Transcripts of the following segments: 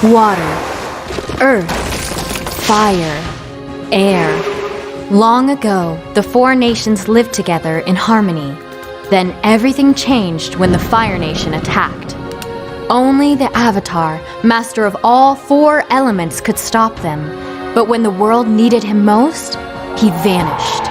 water, earth, fire, air. Long ago, the four nations lived together in harmony. Then everything changed when the Fire Nation attacked. Only the Avatar, master of all four elements, could stop them. But when the world needed him most, he vanished.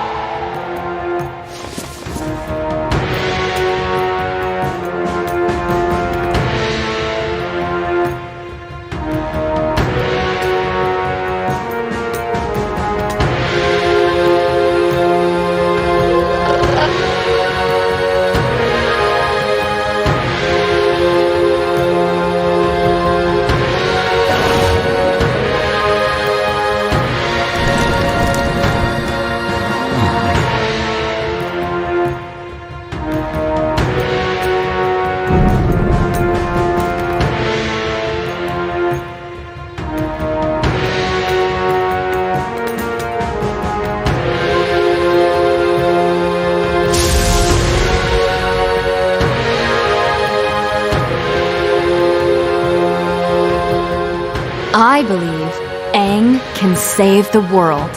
I believe Aang can save the world.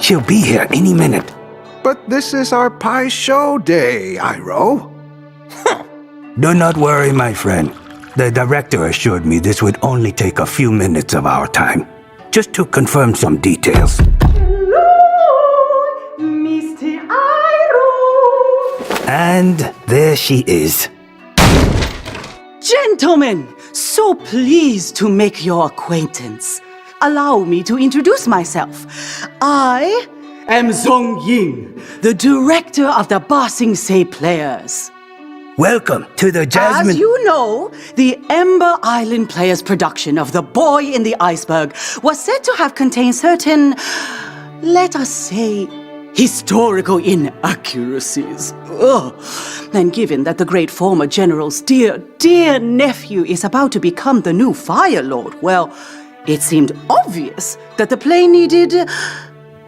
She'll be here any minute. But this is our pie show day, Iroh. Do not worry, my friend. The director assured me this would only take a few minutes of our time, just to confirm some details. And there she is. Gentlemen, so pleased to make your acquaintance. Allow me to introduce myself. I am Zhong Ying, the director of the Ba Sing Se Players. Welcome to the Jasmine... As you know, the Ember Island Players production of The Boy in the Iceberg was said to have contained certain, let us say, historical inaccuracies. Ugh. And given that the great former general's dear, dear nephew is about to become the new Fire Lord, well, it seemed obvious that the play needed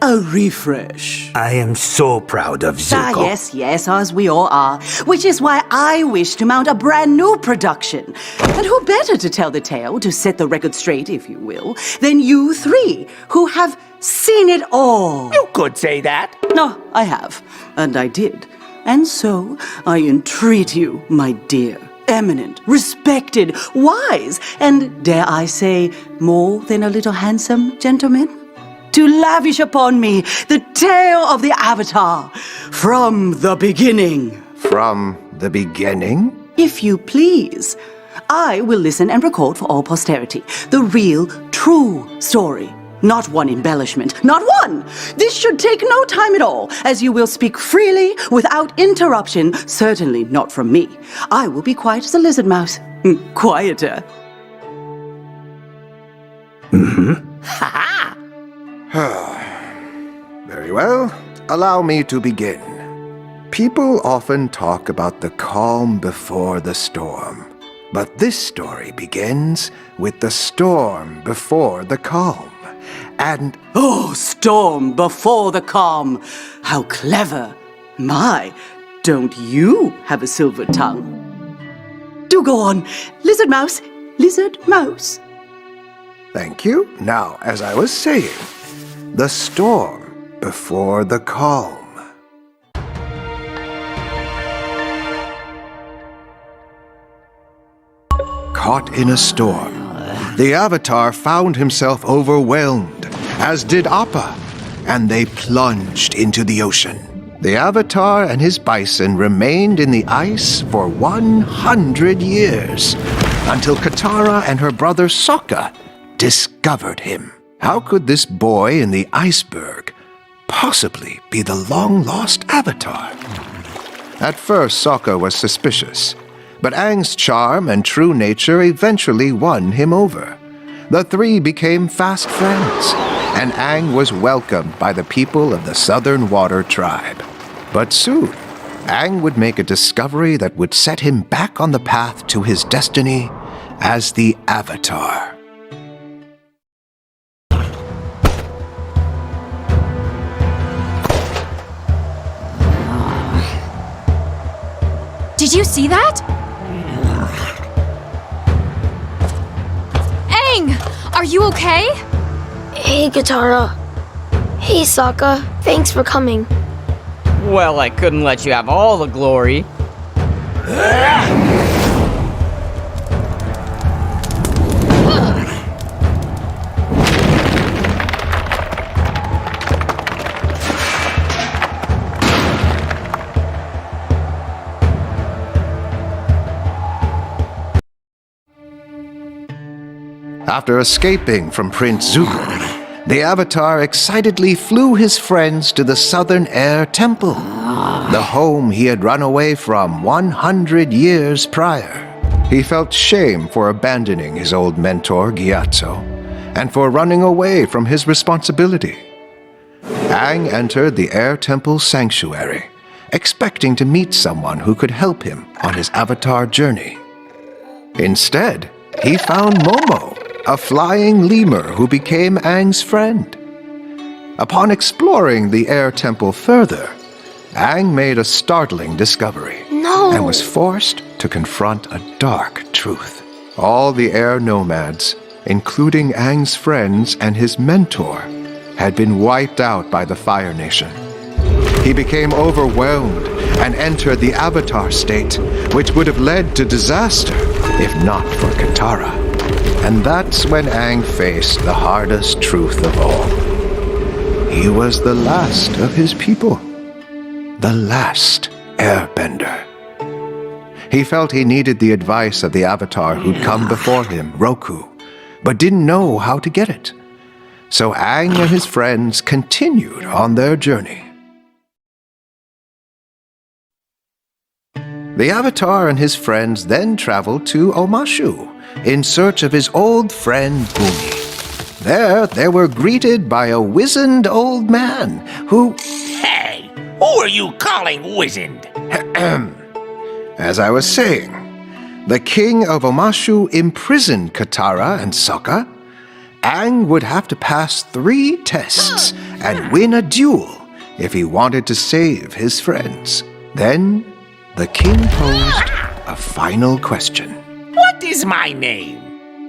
a refresh. I am so proud of Zuko. Yes, as we all are. Which is why I wish to mount a brand new production. And who better to tell the tale, to set the record straight, if you will, than you three, who have seen it all. You could say that. No, I have. And I did. And so, I entreat you, my dear, eminent, respected, wise, and dare I say, more than a little handsome gentleman, to lavish upon me the tale of the Avatar from the beginning. From the beginning? If you please, I will listen and record for all posterity the real, true story. Not one embellishment, not one! This should take no time at all, as you will speak freely, without interruption, certainly not from me. I will be quiet as a lizard mouse. Quieter. Ha-ha! Very well. Allow me to begin. People often talk about the calm before the storm. But this story begins with the storm before the calm. And... Oh, storm before the calm! How clever! My, don't you have a silver tongue? Do go on, lizard mouse, lizard mouse. Thank you. Now, as I was saying, the storm before the calm. Caught in a storm, the Avatar found himself overwhelmed, as did Appa, and they plunged into the ocean. The Avatar and his bison remained in the ice for 100 years, until Katara and her brother Sokka discovered him. How could this boy in the iceberg possibly be the long-lost Avatar? At first, Sokka was suspicious, but Aang's charm and true nature eventually won him over. The three became fast friends, and Aang was welcomed by the people of the Southern Water Tribe. But soon, Aang would make a discovery that would set him back on the path to his destiny as the Avatar. Did you see that? Aang! Are you okay? Hey, Katara. Hey, Sokka. Thanks for coming. Well, I couldn't let you have all the glory. After escaping from Prince Zuko, the Avatar excitedly flew his friends to the Southern Air Temple, the home he had run away from 100 years prior. He felt shame for abandoning his old mentor, Gyatso, and for running away from his responsibility. Aang entered the Air Temple sanctuary, expecting to meet someone who could help him on his Avatar journey. Instead, he found Momo, a flying lemur who became Aang's friend. Upon exploring the Air Temple further, Aang made a startling discovery and was forced to confront a dark truth. All the air nomads, including Aang's friends and his mentor, had been wiped out by the Fire Nation. He became overwhelmed and entered the Avatar state, which would have led to disaster if not for Katara. And that's when Aang faced the hardest truth of all. He was the last of his people. The last Airbender. He felt he needed the advice of the Avatar who'd come before him, Roku, but didn't know how to get it. So Aang and his friends continued on their journey. The Avatar and his friends then traveled to Omashu in search of his old friend Bumi. There, they were greeted by a wizened old man who... Hey, who are you calling wizened? As I was saying, the king of Omashu imprisoned Katara and Sokka. Aang would have to pass 3 tests and win a duel if he wanted to save his friends. Then, the king posed a final question. What is my name?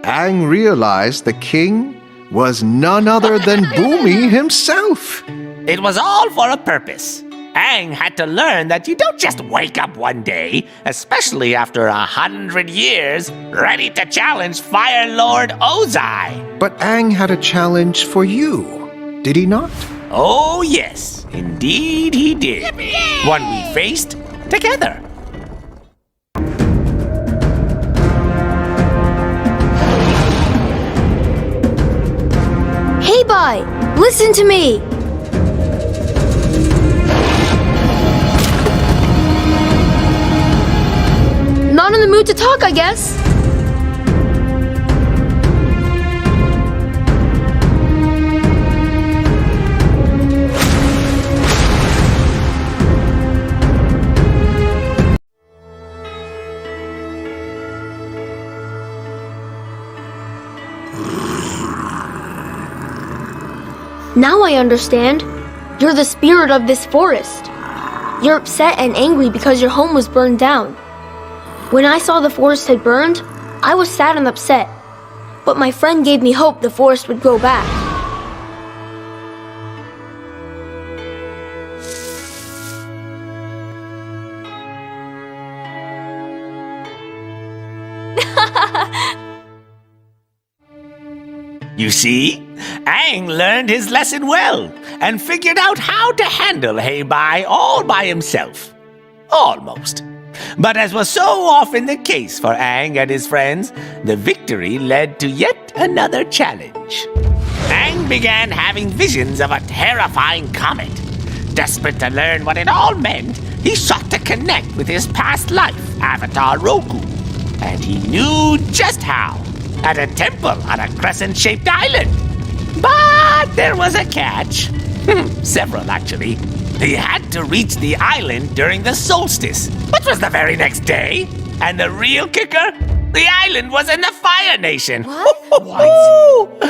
Aang realized the king was none other than Bumi himself. It was all for a purpose. Aang had to learn that you don't just wake up one day, especially after 100 years, ready to challenge Fire Lord Ozai. But Aang had a challenge for you, did he not? Oh yes, indeed he did. One we faced together. Hey, Bai! Listen to me! Not in the mood to talk, I guess. Now I understand. You're the spirit of this forest. You're upset and angry because your home was burned down. When I saw the forest had burned, I was sad and upset. But my friend gave me hope the forest would grow back. You see, Aang learned his lesson well and figured out how to handle Heibai all by himself. Almost. But as was so often the case for Aang and his friends, the victory led to yet another challenge. Aang began having visions of a terrifying comet. Desperate to learn what it all meant, he sought to connect with his past life, Avatar Roku. And he knew just how. At a temple on a crescent-shaped island. But there was a catch. Several, actually. He had to reach the island during the solstice, which was the very next day. And the real kicker? The island was in the Fire Nation. What?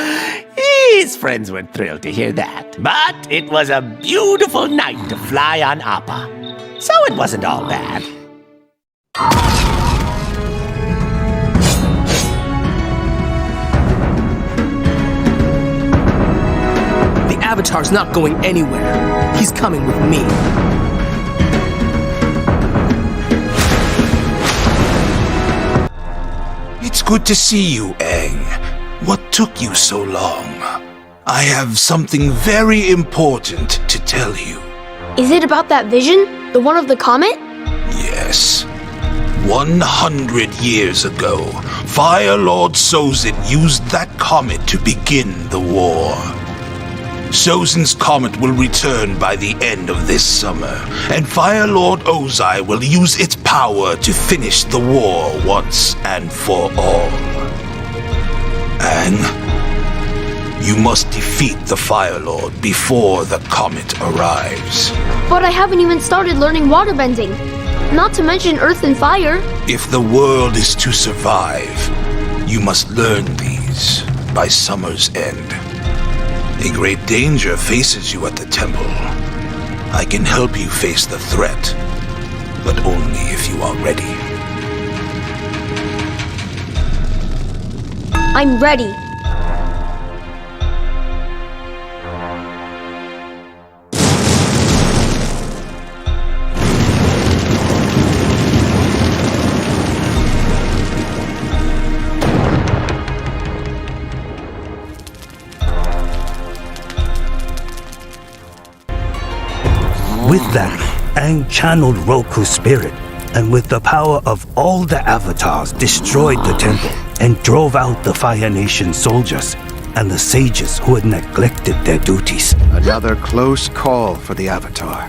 His friends weren't thrilled to hear that. But it was a beautiful night to fly on Appa. So it wasn't all bad. The Avatar's not going anywhere. He's coming with me. It's good to see you, Aang. What took you so long? I have something very important to tell you. Is it about that vision? The one of the comet? Yes. 100 years ago, Fire Lord Sozin used that comet to begin the war. Sozin's comet will return by the end of this summer, and Fire Lord Ozai will use its power to finish the war once and for all. Aang, you must defeat the Fire Lord before the comet arrives. But I haven't even started learning waterbending. Not to mention earth and fire. If the world is to survive, you must learn these by summer's end. A great danger faces you at the temple. I can help you face the threat, but only if you are ready. I'm ready. With that, Aang channeled Roku's spirit, and with the power of all the avatars, destroyed the temple and drove out the Fire Nation soldiers and the sages who had neglected their duties. Another close call for the Avatar.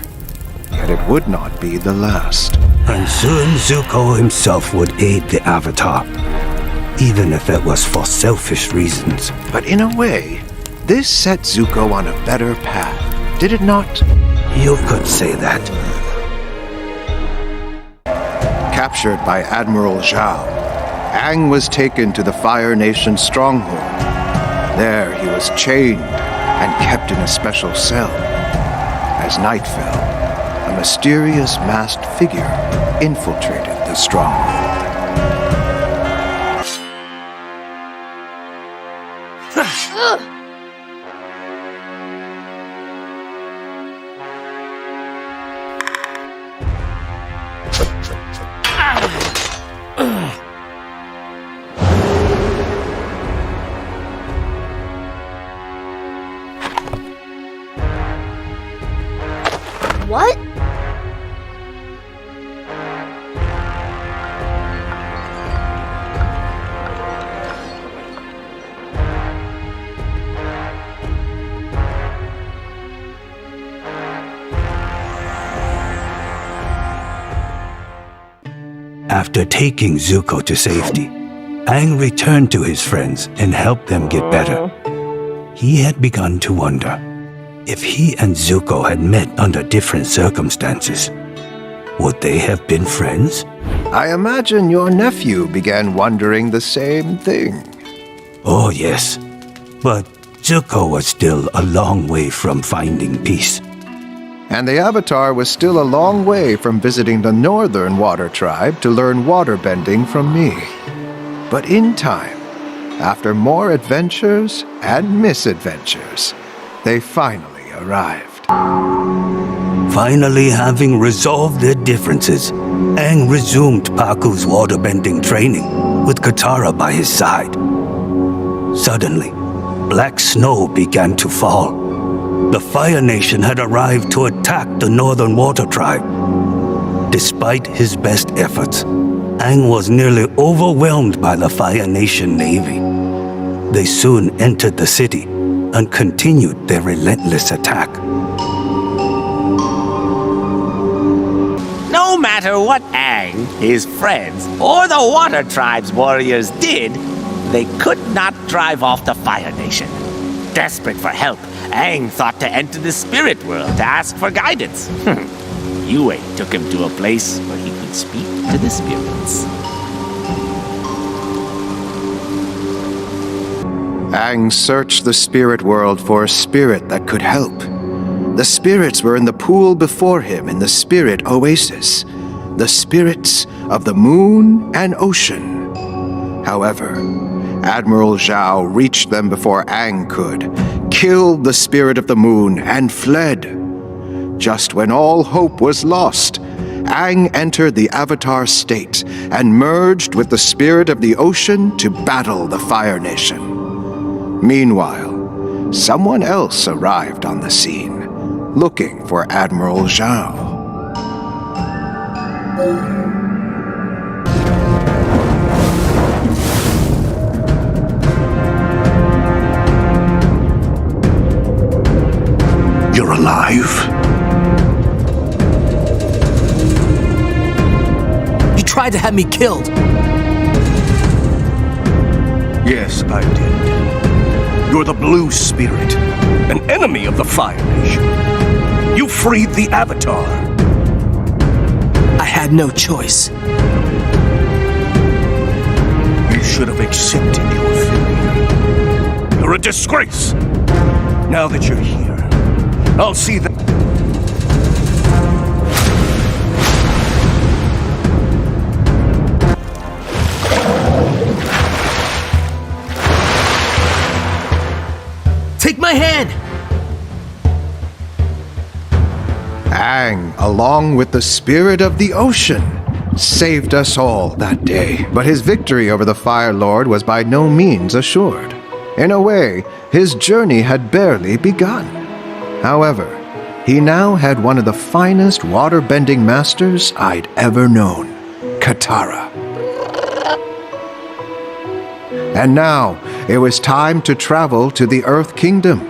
Yet it would not be the last. And soon Zuko himself would aid the Avatar, even if it was for selfish reasons. But in a way, this set Zuko on a better path, did it not? You could say that. Captured by Admiral Zhao, Aang was taken to the Fire Nation stronghold. There he was chained and kept in a special cell. As night fell, a mysterious masked figure infiltrated the stronghold. What? After taking Zuko to safety, Aang returned to his friends and helped them get better. He had begun to wonder if he and Zuko had met under different circumstances. Would they have been friends? I imagine your nephew began wondering the same thing. Oh, yes. But Zuko was still a long way from finding peace. And the Avatar was still a long way from visiting the Northern Water Tribe to learn waterbending from me. But in time, after more adventures and misadventures, they finally arrived. Finally having resolved their differences, Aang resumed Paku's waterbending training with Katara by his side. Suddenly, black snow began to fall. The Fire Nation had arrived to attack the Northern Water Tribe. Despite his best efforts, Aang was nearly overwhelmed by the Fire Nation Navy. They soon entered the city and continued their relentless attack. No matter what Aang, his friends, or the Water Tribe's warriors did, they could not drive off the Fire Nation. Desperate for help, Aang thought to enter the spirit world to ask for guidance. Yue took him to a place where he could speak to the spirits. Aang searched the spirit world for a spirit that could help. The spirits were in the pool before him in the spirit oasis. The spirits of the moon and ocean. However, Admiral Zhao reached them before Aang could, killed the spirit of the moon, and fled. Just when all hope was lost, Aang entered the Avatar state and merged with the spirit of the ocean to battle the Fire Nation. Meanwhile, someone else arrived on the scene, looking for Admiral Zhao. You're alive? You tried to have me killed. Yes, I did. You're the Blue Spirit, an enemy of the Fire Nation. You freed the Avatar. I had no choice. You should have accepted your failure. You're a disgrace. Now that you're here, I'll see that. Take my hand! Aang, along with the spirit of the ocean, saved us all that day. But his victory over the Fire Lord was by no means assured. In a way, his journey had barely begun. However, he now had one of the finest water-bending masters I'd ever known, Katara. And now, it was time to travel to the Earth Kingdom.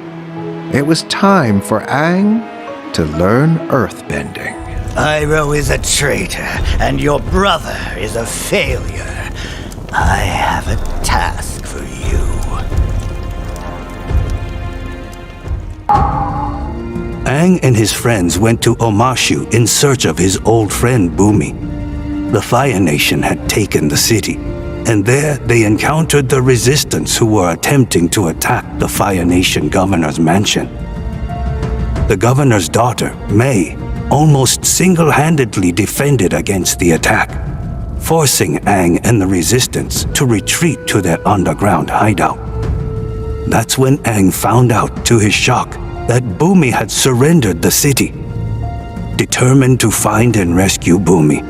It was time for Aang to learn earthbending. Iroh is a traitor, and your brother is a failure. I have a task for you. Aang and his friends went to Omashu in search of his old friend Bumi. The Fire Nation had taken the city, and there they encountered the resistance who were attempting to attack the Fire Nation governor's mansion. The governor's daughter, May, almost single-handedly defended against the attack, forcing Aang and the resistance to retreat to their underground hideout. That's when Aang found out, to his shock, that Bumi had surrendered the city. Determined to find and rescue Bumi,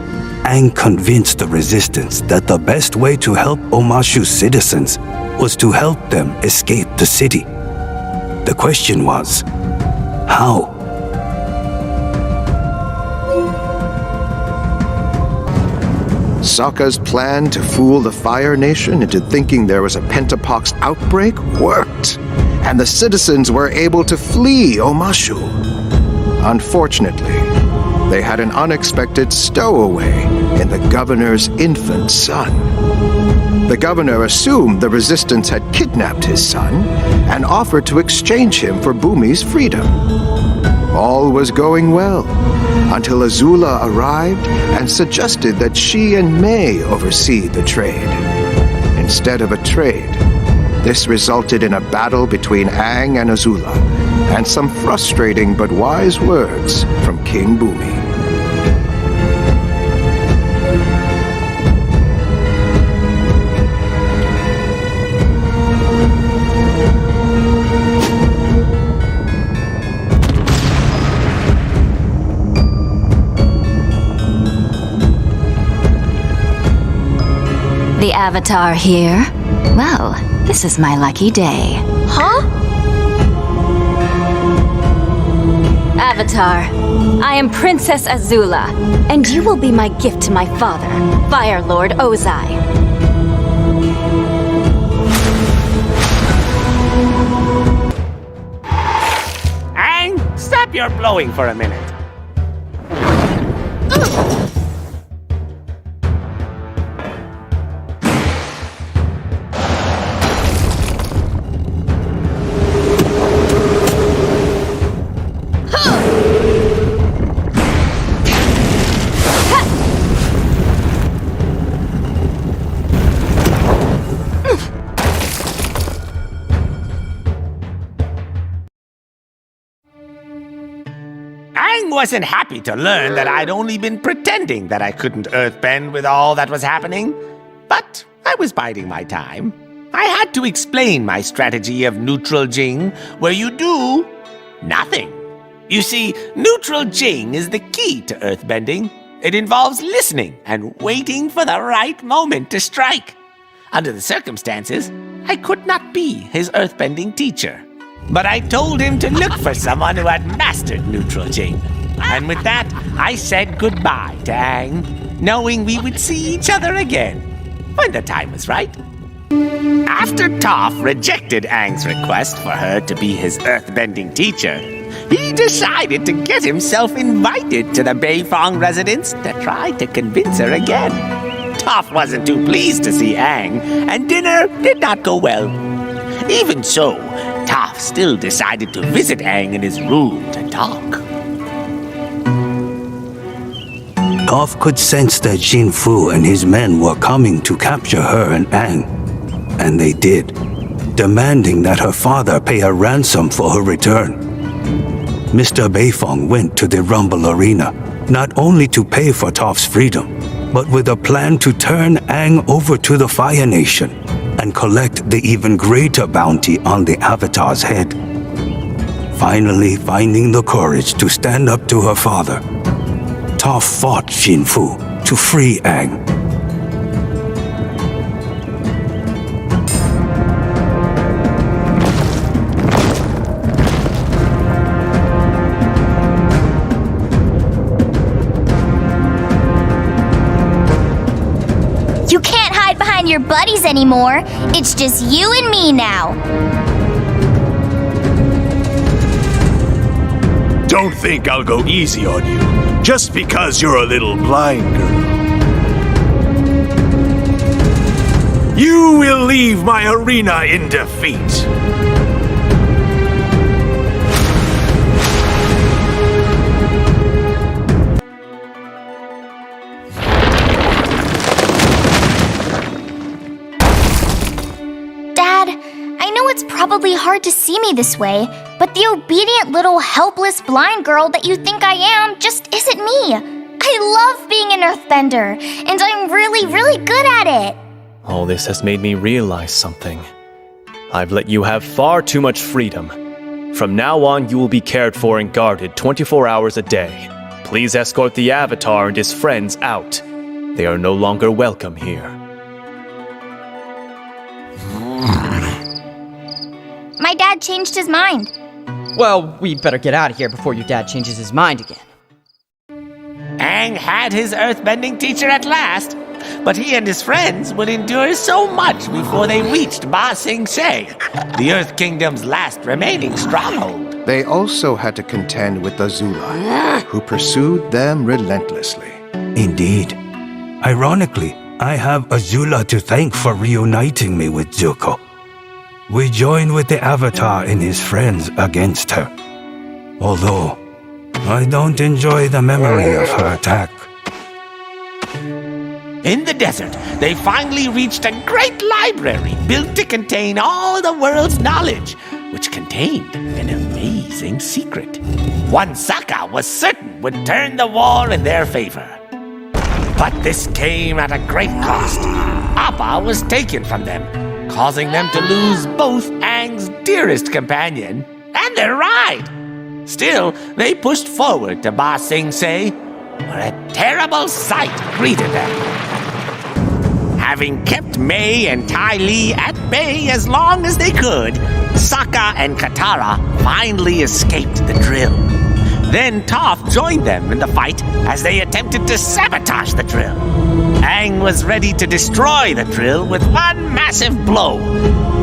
Aang convinced the resistance that the best way to help Omashu's citizens was to help them escape the city. The question was, how? Sokka's plan to fool the Fire Nation into thinking there was a Pentapox outbreak worked, and the citizens were able to flee Omashu. Unfortunately, they had an unexpected stowaway in the governor's infant son. The governor assumed the resistance had kidnapped his son and offered to exchange him for Bumi's freedom. All was going well until Azula arrived and suggested that she and May oversee the trade. Instead of a trade, this resulted in a battle between Aang and Azula, and some frustrating but wise words from King Bumi. The Avatar here? Well, this is my lucky day. Huh? Avatar, I am Princess Azula, and you will be my gift to my father, Fire Lord Ozai. Aang, stop your blowing for a minute. wasn't happy to learn that I'd only been pretending that I couldn't earthbend with all that was happening. But I was biding my time. I had to explain my strategy of neutral Jing, where you do nothing. You see, neutral Jing is the key to earthbending. It involves listening and waiting for the right moment to strike. Under the circumstances, I could not be his earthbending teacher. But I told him to look for someone who had mastered neutral Jing. And with that, I said goodbye to Aang, knowing we would see each other again when the time was right. After Toph rejected Aang's request for her to be his earthbending teacher, he decided to get himself invited to the Beifong residence to try to convince her again. Toph wasn't too pleased to see Aang, and dinner did not go well. Even so, Toph still decided to visit Aang in his room to talk. Toph could sense that Xin Fu and his men were coming to capture her and Aang. And they did, demanding that her father pay a ransom for her return. Mr. Beifong went to the Rumble Arena, not only to pay for Toph's freedom, but with a plan to turn Aang over to the Fire Nation and collect the even greater bounty on the Avatar's head. Finally finding the courage to stand up to her father, Toph fought Xin Fu to free Aang. You can't hide behind your buddies anymore. It's just you and me now. Don't think I'll go easy on you, just because you're a little blind girl. You will leave my arena in defeat. It's probably hard to see me this way, but the obedient little helpless blind girl that you think I am just isn't me. I love being an earthbender, and I'm really, really good at it. All this has made me realize something. I've let you have far too much freedom. From now on, you will be cared for and guarded 24 hours a day. Please escort the Avatar and his friends out. They are no longer welcome here. My dad changed his mind. Well, we better get out of here before your dad changes his mind again. Aang had his earthbending teacher at last, but he and his friends would endure so much before they reached Ba Sing Se, the Earth Kingdom's last remaining stronghold. They also had to contend with the Zula, who pursued them relentlessly. Indeed. Ironically, I have Azula to thank for reuniting me with Zuko. We joined with the Avatar and his friends against her. Although, I don't enjoy the memory of her attack. In the desert, they finally reached a great library built to contain all the world's knowledge, which contained an amazing secret. One Sokka was certain would turn the war in their favor. But this came at a great cost. Appa was taken from them, causing them to lose both Aang's dearest companion and their ride. Still, they pushed forward to Ba Sing Se, where a terrible sight greeted them. Having kept Mai and Ty Lee at bay as long as they could, Sokka and Katara finally escaped the drill. Then Toph joined them in the fight as they attempted to sabotage the drill. Aang was ready to destroy the drill with one massive blow,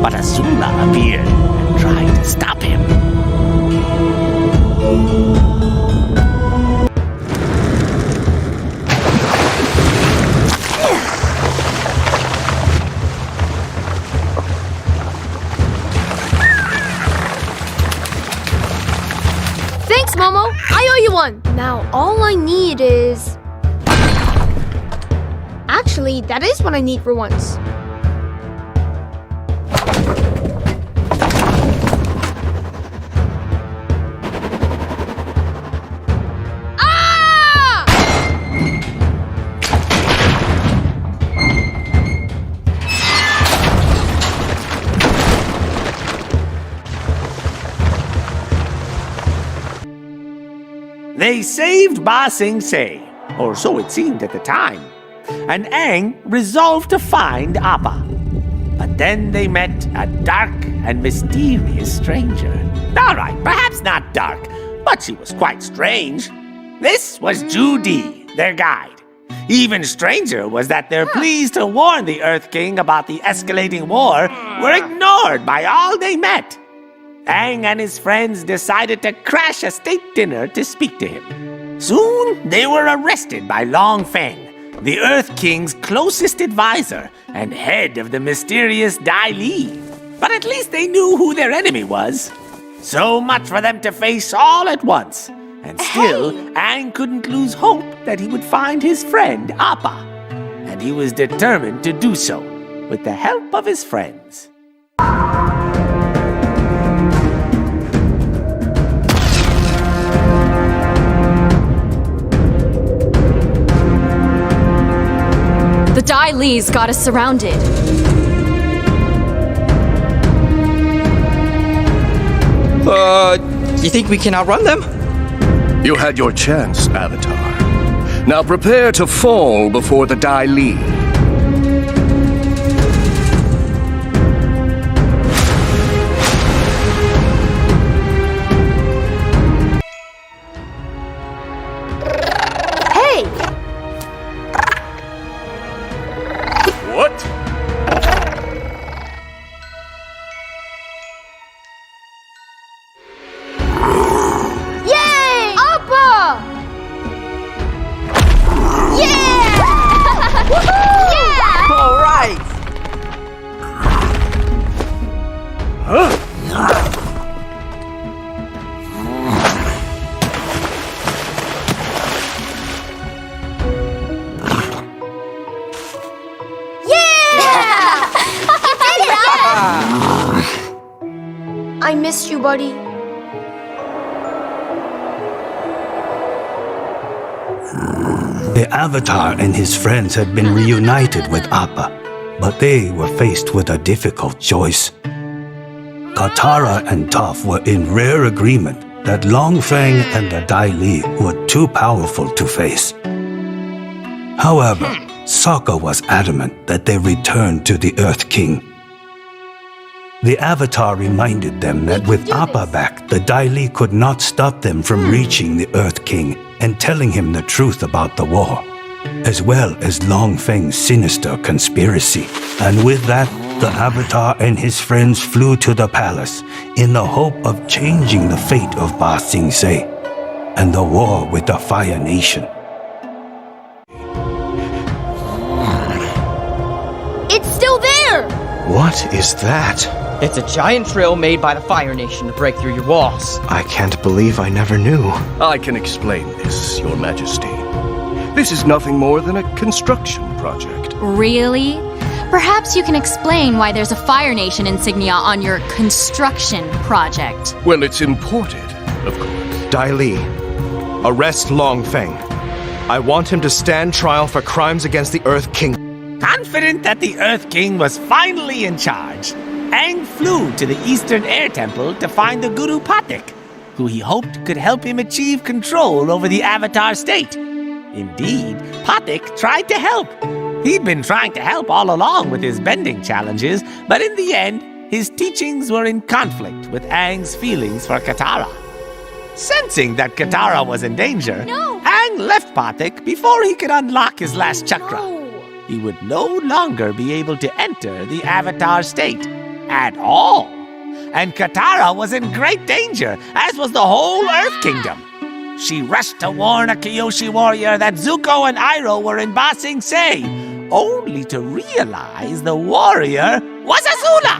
but Azula appeared and tried to stop him. Thanks, Momo. I owe you one. Now all I need is... Actually, that is what I need for once. They saved Ba Sing Se, or so it seemed at the time, and Aang resolved to find Appa. But then they met a dark and mysterious stranger. All right, perhaps not dark, but she was quite strange. This was Judy, their guide. Even stranger was that their pleas to warn the Earth King about the escalating war were ignored by all they met. Aang and his friends decided to crash a state dinner to speak to him. Soon, they were arrested by Long Feng, the Earth King's closest advisor and head of the mysterious Dai Li. But at least they knew who their enemy was. So much for them to face all at once. And still, Aang couldn't lose hope that he would find his friend, Appa. And he was determined to do so, with the help of his friends. The Dai Li's got us surrounded. You think we can outrun them? You had your chance, Avatar. Now prepare to fall before the Dai Li. Hey! What? Yay! Appa! Yeah! Yeah! All right! I missed you, buddy. The Avatar and his friends had been reunited with Appa, but they were faced with a difficult choice. Katara and Toph were in rare agreement that Long Feng and the Dai Li were too powerful to face. However, Sokka was adamant that they return to the Earth King. The Avatar reminded them that with Appa back, the Dai Li could not stop them from reaching the Earth King and telling him the truth about the war, as well as Long Feng's sinister conspiracy. And with that, the Avatar and his friends flew to the palace in the hope of changing the fate of Ba Sing Se and the war with the Fire Nation. It's still there! What is that? It's a giant trail made by the Fire Nation to break through your walls. I can't believe I never knew. I can explain this, Your Majesty. This is nothing more than a construction project. Really? Perhaps you can explain why there's a Fire Nation insignia on your construction project. Well, it's imported, of course. Dai Li, arrest Long Feng. I want him to stand trial for crimes against the Earth King. Confident that the Earth King was finally in charge, Aang flew to the Eastern Air Temple to find the Guru Pathik, who he hoped could help him achieve control over the Avatar state. Indeed, Pathik tried to help. He'd been trying to help all along with his bending challenges, but in the end, his teachings were in conflict with Aang's feelings for Katara. Sensing that Katara was in danger, Aang left Pathik before he could unlock his last chakra. He would no longer be able to enter the Avatar state at all. And Katara was in great danger, as was the whole Earth Kingdom. She rushed to warn a Kyoshi warrior that Zuko and Iroh were in Ba Sing Se, only to realize the warrior was Azula.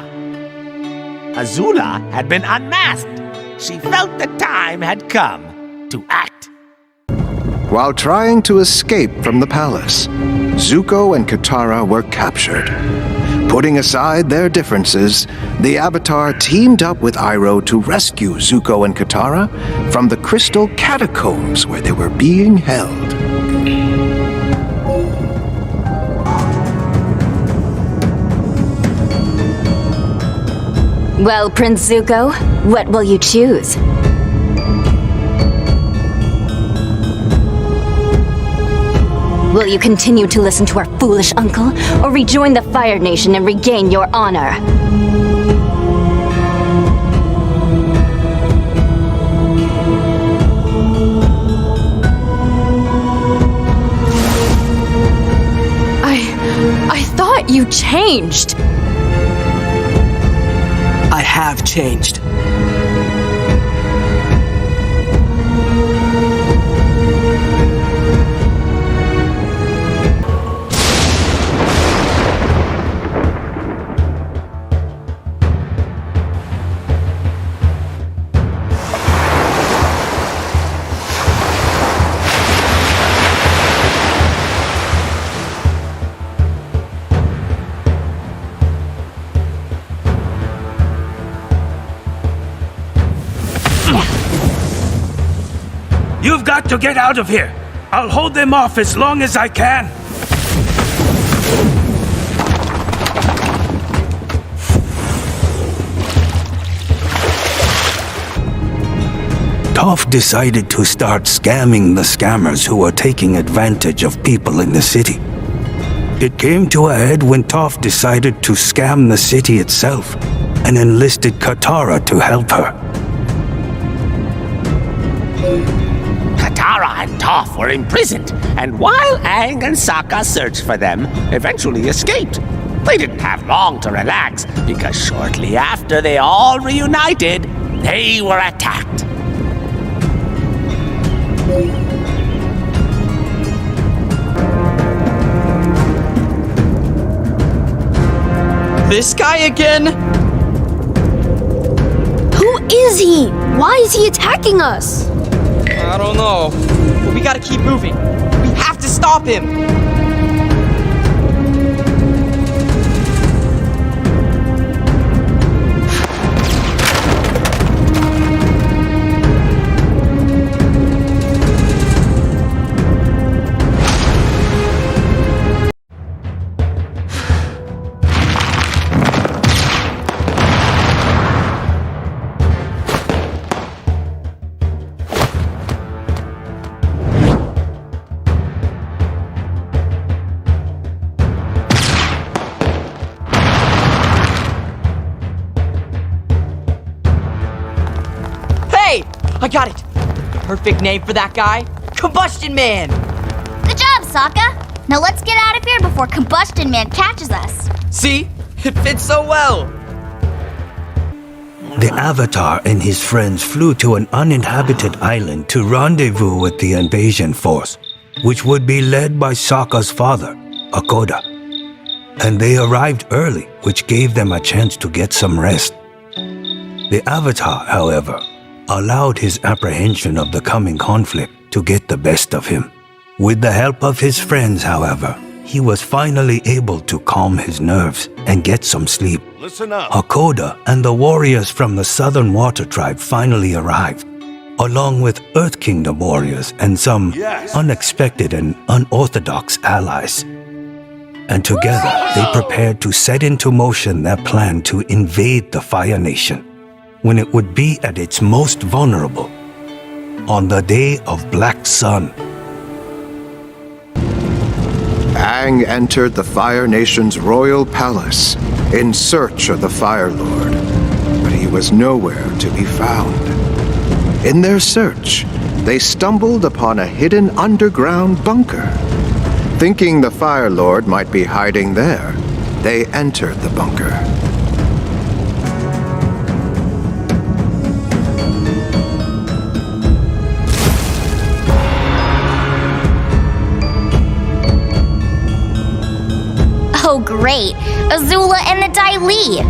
Azula had been unmasked. She felt the time had come to act. While trying to escape from the palace, Zuko and Katara were captured. Putting aside their differences, the Avatar teamed up with Iroh to rescue Zuko and Katara from the crystal catacombs where they were being held. Well, Prince Zuko, what will you choose? Will you continue to listen to our foolish uncle, or rejoin the Fire Nation and regain your honor? I thought you changed. I have changed. You've got to get out of here. I'll hold them off as long as I can. Toph decided to start scamming the scammers who were taking advantage of people in the city. It came to a head when Toph decided to scam the city itself and enlisted Katara to help her. Katara and Toph were imprisoned, and while Aang and Sokka searched for them, eventually escaped. They didn't have long to relax, because shortly after they all reunited, they were attacked. This guy again? Who is he? Why is he attacking us? I don't know, but we gotta keep moving. We have to stop him. I got it! Perfect name for that guy? Combustion Man! Good job, Sokka! Now let's get out of here before Combustion Man catches us. See? It fits so well! The Avatar and his friends flew to an uninhabited island to rendezvous with the invasion force, which would be led by Sokka's father, Akoda. And they arrived early, which gave them a chance to get some rest. The Avatar, however, allowed his apprehension of the coming conflict to get the best of him. With the help of his friends, however, he was finally able to calm his nerves and get some sleep. Listen up. Akoda and the warriors from the Southern Water Tribe finally arrived, along with Earth Kingdom warriors and some unexpected and unorthodox allies. And together, they prepared to set into motion their plan to invade the Fire Nation when it would be at its most vulnerable, on the day of Black Sun. Aang entered the Fire Nation's royal palace in search of the Fire Lord, but he was nowhere to be found. In their search, they stumbled upon a hidden underground bunker. Thinking the Fire Lord might be hiding there, they entered the bunker. Oh great, Azula and the Dai Li!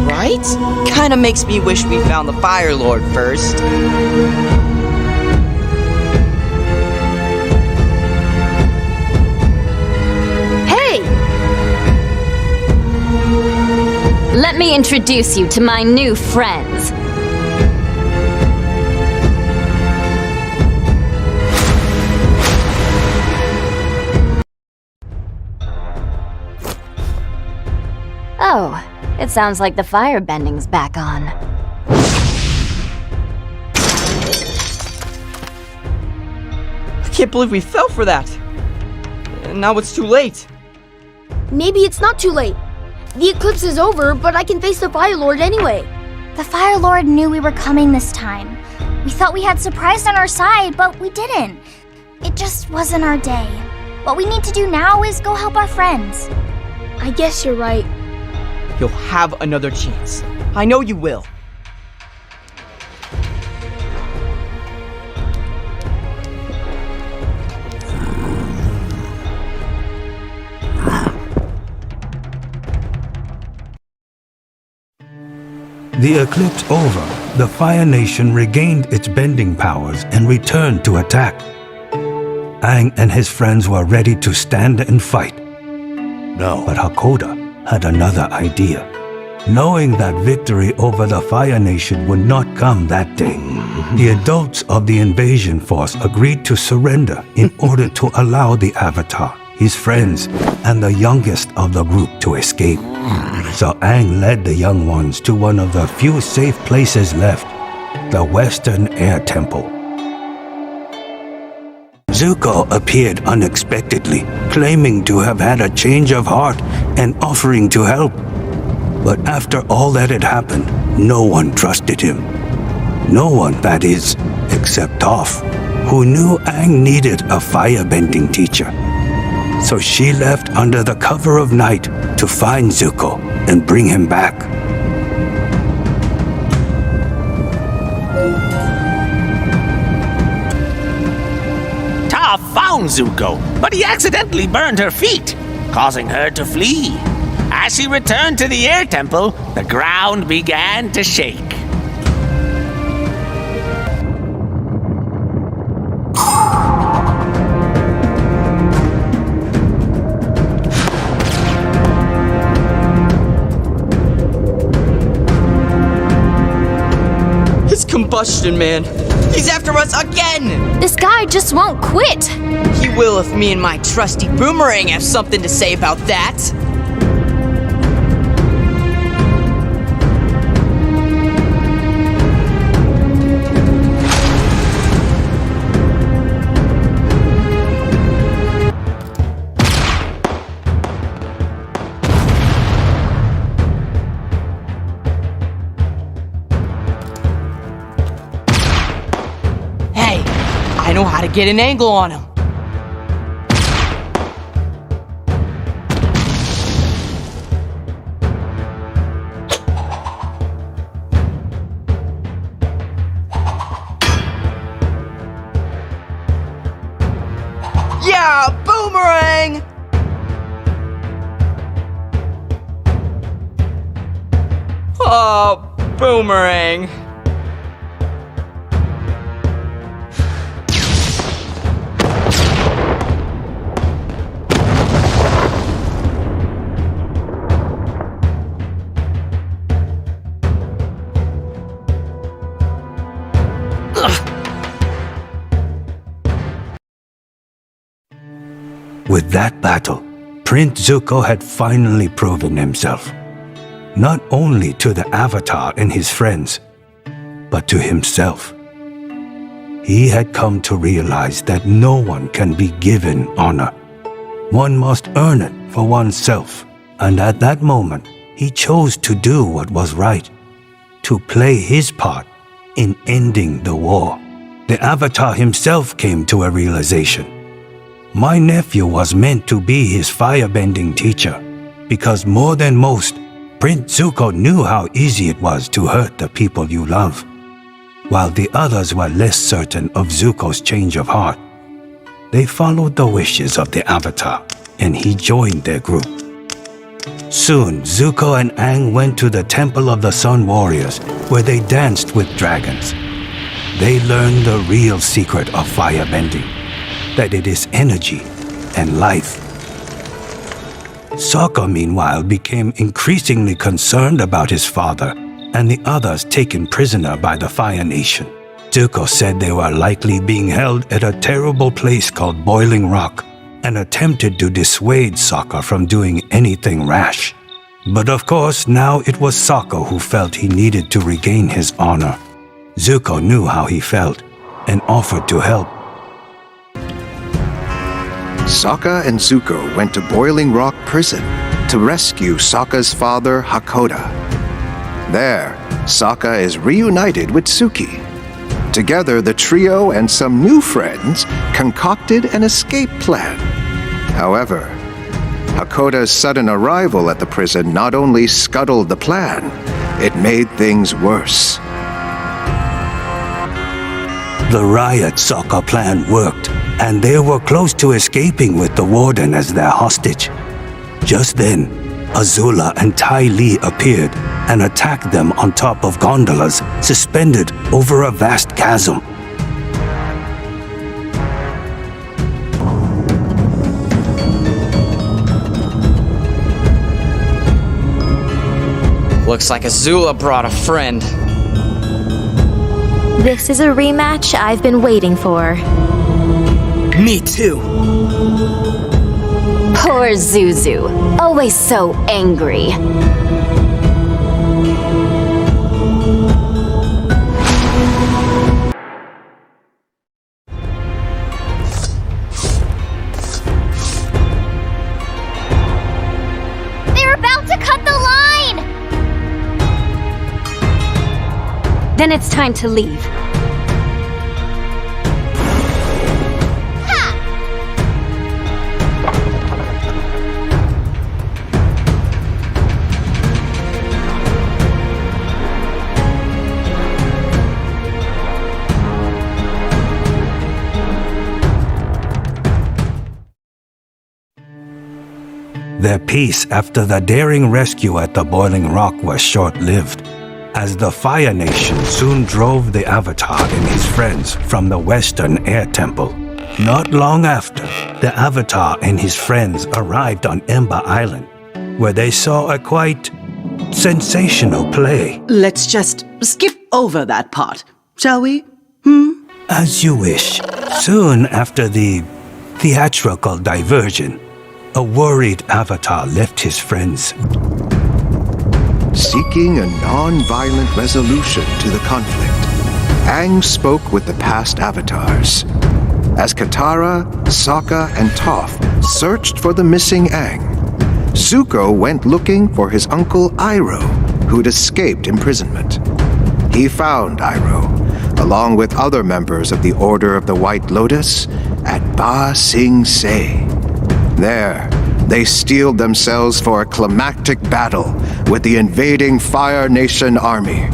Right? Kinda makes me wish we found the Fire Lord first. Let me introduce you to my new friends. Oh, it sounds like the firebending's back on. I can't believe we fell for that. And now it's too late. Maybe it's not too late. The eclipse is over, but I can face the Fire Lord anyway. The Fire Lord knew we were coming this time. We thought we had surprise on our side, but we didn't. It just wasn't our day. What we need to do now is go help our friends. I guess you're right. You'll have another chance. I know you will. The eclipse over, the Fire Nation regained its bending powers and returned to attack. Aang and his friends were ready to stand and fight. No, but Hakoda had another idea. Knowing that victory over the Fire Nation would not come that day, the adults of the invasion force agreed to surrender in order to allow the Avatar, his friends, and the youngest of the group to escape. So Aang led the young ones to one of the few safe places left, the Western Air Temple. Zuko appeared unexpectedly, claiming to have had a change of heart and offering to help. But after all that had happened, no one trusted him. No one, that is, except Toph, who knew Aang needed a firebending teacher. So she left under the cover of night to find Zuko and bring him back. Toph found Zuko, but he accidentally burned her feet, causing her to flee. As she returned to the air temple, the ground began to shake. It's Combustion Man. He's after us again! This guy just won't quit. He will if me and my trusty boomerang have something to say about that. I know how to get an angle on him. Yeah, boomerang! Oh, boomerang. With that battle, Prince Zuko had finally proven himself, not only to the Avatar and his friends, but to himself. He had come to realize that no one can be given honor. One must earn it for oneself, and at that moment, he chose to do what was right, to play his part in ending the war. The Avatar himself came to a realization. My nephew was meant to be his firebending teacher, because more than most, Prince Zuko knew how easy it was to hurt the people you love, while the others were less certain of Zuko's change of heart. They followed the wishes of the Avatar, and he joined their group. Soon, Zuko and Aang went to the Temple of the Sun Warriors, where they danced with dragons. They learned the real secret of firebending, that it is energy and life. Sokka, meanwhile, became increasingly concerned about his father and the others taken prisoner by the Fire Nation. Zuko said they were likely being held at a terrible place called Boiling Rock and attempted to dissuade Sokka from doing anything rash. But of course, now it was Sokka who felt he needed to regain his honor. Zuko knew how he felt and offered to help. Sokka and Zuko went to Boiling Rock Prison to rescue Sokka's father, Hakoda. There, Sokka is reunited with Suki. Together, the trio and some new friends concocted an escape plan. However, Hakoda's sudden arrival at the prison not only scuttled the plan, it made things worse. The riot Sokka plan worked, and they were close to escaping with the warden as their hostage. Just then, Azula and Ty Lee appeared and attacked them on top of gondolas suspended over a vast chasm. Looks like Azula brought a friend. This is a rematch I've been waiting for. Me too. Poor Zuzu, always so angry. They're about to cut the line! Then it's time to leave. Their peace after the daring rescue at the Boiling Rock was short-lived, as the Fire Nation soon drove the Avatar and his friends from the Western Air Temple. Not long after, the Avatar and his friends arrived on Ember Island, where they saw a quite sensational play. Let's just skip over that part, shall we? As you wish. Soon after the theatrical diversion, a worried Avatar left his friends. Seeking a non-violent resolution to the conflict, Aang spoke with the past Avatars. As Katara, Sokka, and Toph searched for the missing Aang, Zuko went looking for his uncle Iroh, who'd escaped imprisonment. He found Iroh, along with other members of the Order of the White Lotus, at Ba Sing Se. There, they steeled themselves for a climactic battle with the invading Fire Nation army.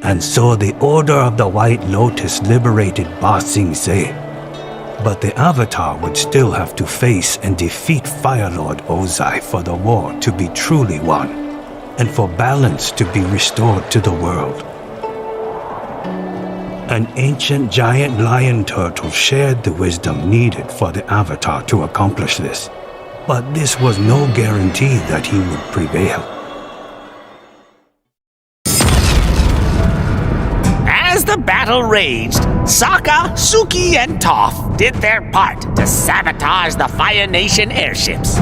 And so the Order of the White Lotus liberated Ba Sing Se. But the Avatar would still have to face and defeat Fire Lord Ozai for the war to be truly won, and for balance to be restored to the world. An ancient giant lion turtle shared the wisdom needed for the Avatar to accomplish this, but this was no guarantee that he would prevail. As the battle raged, Sokka, Suki, and Toph did their part to sabotage the Fire Nation airships.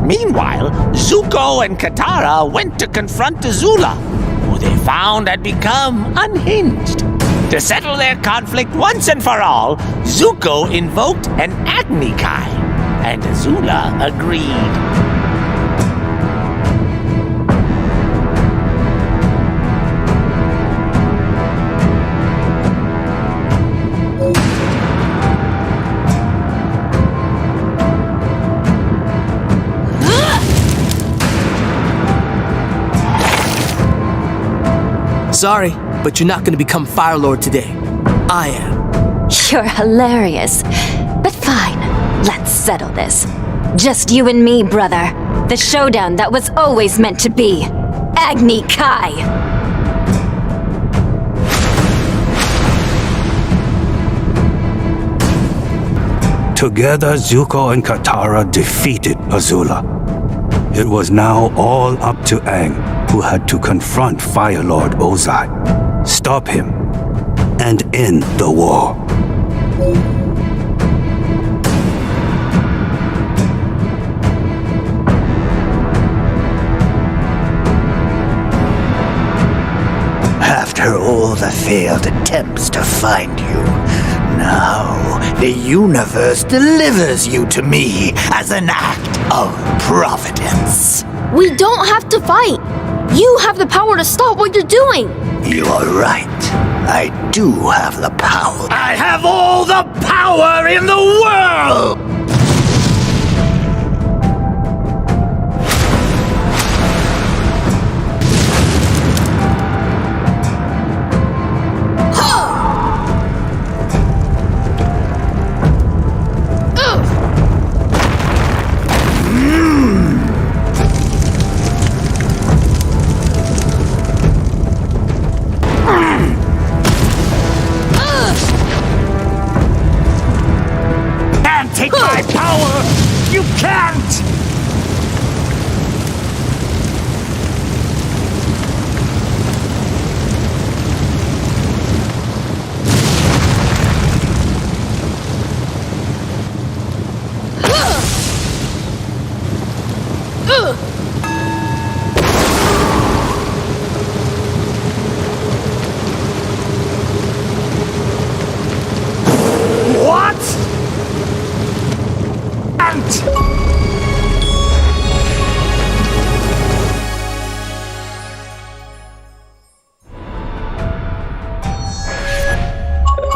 Meanwhile, Zuko and Katara went to confront Azula, who they found had become unhinged. To settle their conflict once and for all, Zuko invoked an Agni Kai, and Azula agreed. Sorry, but you're not gonna become Fire Lord today. I am. You're hilarious. But fine, let's settle this. Just you and me, brother. The showdown that was always meant to be. Agni Kai. Together, Zuko and Katara defeated Azula. It was now all up to Aang, who had to confront Fire Lord Ozai, stop him, and end the war. After all the failed attempts to find you, now the universe delivers you to me as an act of providence. We don't have to fight. You have the power to stop what you're doing. You are right. I do have the power. I have all the power in the world! Take my power! You can't!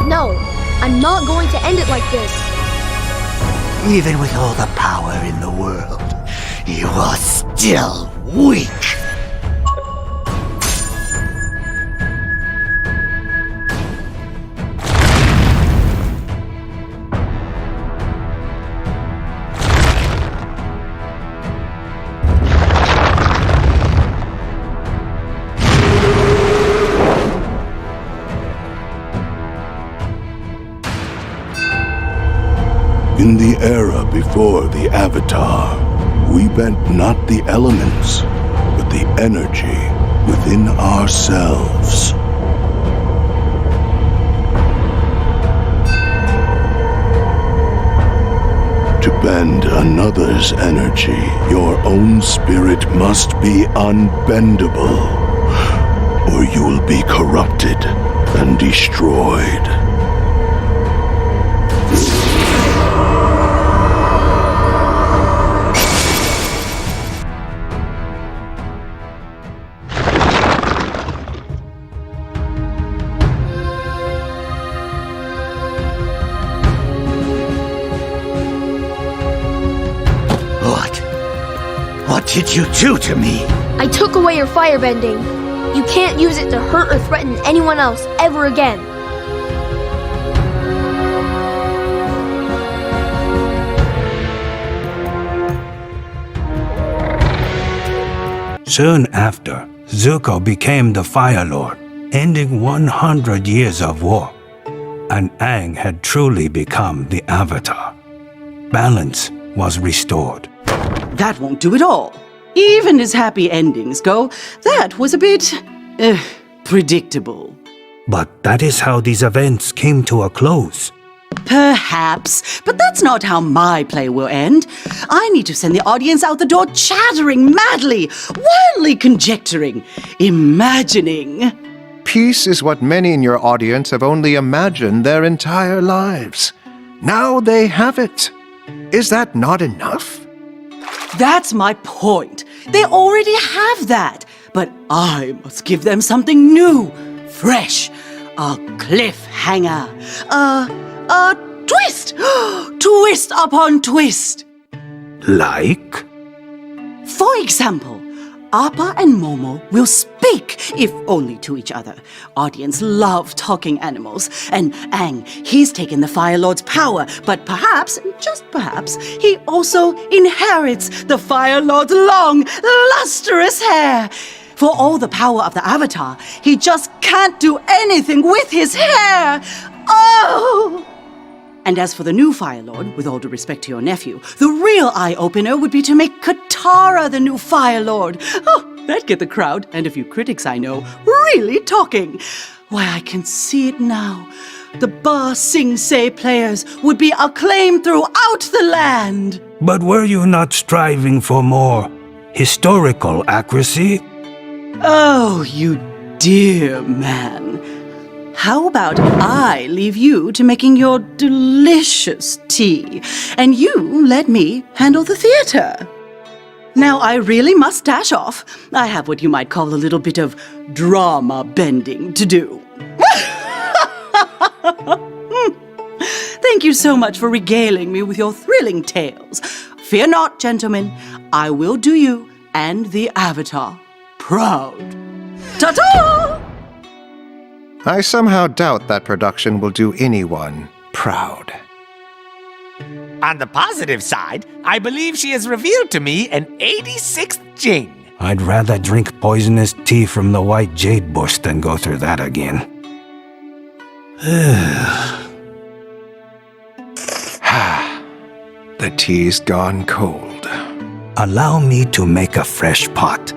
No, I'm not going to end it like this. Even with all the power in the world, you are still weak. In the era before the Avatar, we bent not the elements, but the energy within ourselves. To bend another's energy, your own spirit must be unbendable, or you'll be corrupted and destroyed. What did you do to me? I took away your firebending. You can't use it to hurt or threaten anyone else ever again. Soon after, Zuko became the Fire Lord, ending 100 years of war. And Aang had truly become the Avatar. Balance was restored. That won't do it all. Even as happy endings go, that was a bit predictable. But that is how these events came to a close. Perhaps, but that's not how my play will end. I need to send the audience out the door chattering madly, wildly conjecturing, imagining. Peace is what many in your audience have only imagined their entire lives. Now they have it. Is that not enough? That's my point. They already have that. But I must give them something new, fresh, a cliffhanger, a twist, twist upon twist. Like? For example, Appa and Momo will speak, if only to each other. Audience love talking animals. And Aang, he's taken the Fire Lord's power, but perhaps, just perhaps, he also inherits the Fire Lord's long, lustrous hair. For all the power of the Avatar, he just can't do anything with his hair. Oh! And as for the new Fire Lord, with all due respect to your nephew, the real eye-opener would be to make Katara the new Fire Lord. Oh, that'd get the crowd, and a few critics I know, really talking. Why, I can see it now. The Ba Sing Se players would be acclaimed throughout the land. But were you not striving for more historical accuracy? Oh, you dear man. How about I leave you to making your delicious tea, and you let me handle the theater? Now, I really must dash off. I have what you might call a little bit of drama bending to do. Thank you so much for regaling me with your thrilling tales. Fear not, gentlemen. I will do you and the Avatar proud. Ta-ta! I somehow doubt that production will do anyone proud. On the positive side, I believe she has revealed to me an 86th Jing. I'd rather drink poisonous tea from the white jade bush than go through that again. The tea's gone cold. Allow me to make a fresh pot.